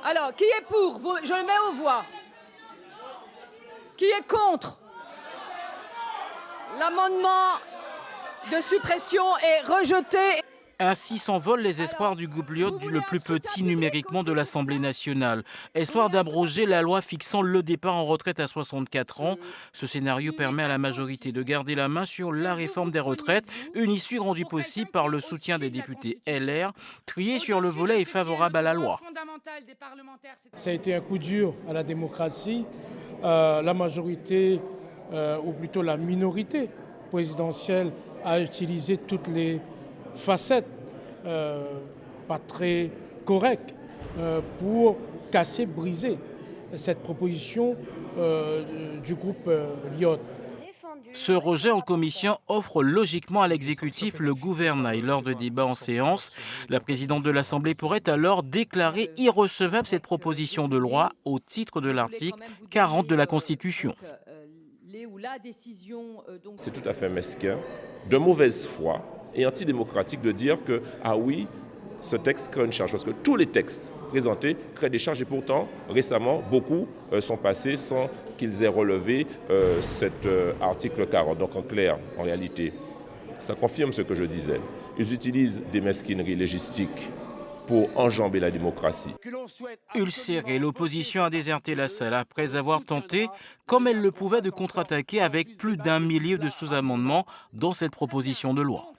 Alors, qui est pour? Je le mets aux voix. Qui est contre? L'amendement de suppression est rejeté. Ainsi s'envolent les espoirs du groupe Lyot, le plus petit numériquement de l'Assemblée nationale. Espoir d'abroger la loi fixant le départ en retraite à 64 ans. Ce scénario permet à la majorité de garder la main sur la réforme des retraites, une issue rendue possible par le soutien des députés LR, triés sur le volet et favorables à la loi. Ça a été un coup dur à la démocratie. La majorité, ou plutôt la minorité présidentielle, a utilisé toutes les facettes pas très correctes pour casser, briser cette proposition du groupe Lyot. Ce rejet en commission offre logiquement à l'exécutif le gouvernail. Lors de débats en séance, la présidente de l'Assemblée pourrait alors déclarer irrecevable cette proposition de loi au titre de l'article 40 de la Constitution. C'est tout à fait mesquin, de mauvaise foi et antidémocratique de dire que, ah oui, ce texte crée une charge. Parce que tous les textes présentés créent des charges et pourtant, récemment, beaucoup sont passés sans qu'ils aient relevé cet article 40. Donc en clair, en réalité, ça confirme ce que je disais. Ils utilisent des mesquineries légistiques pour enjamber la démocratie. Ulcérée, l'opposition a déserté la salle après avoir tenté, comme elle le pouvait, de contre-attaquer avec plus d'1 millier de sous-amendements dans cette proposition de loi.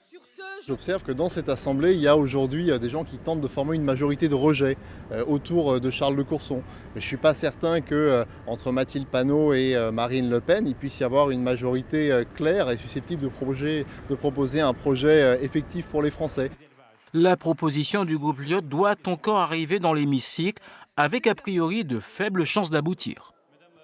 J'observe que dans cette assemblée, il y a aujourd'hui des gens qui tentent de former une majorité de rejet autour de Charles de Courson. Mais je ne suis pas certain qu'entre Mathilde Panot et Marine Le Pen, il puisse y avoir une majorité claire et susceptible de proposer un projet effectif pour les Français. La proposition du groupe Lyot doit encore arriver dans l'hémicycle, avec a priori de faibles chances d'aboutir.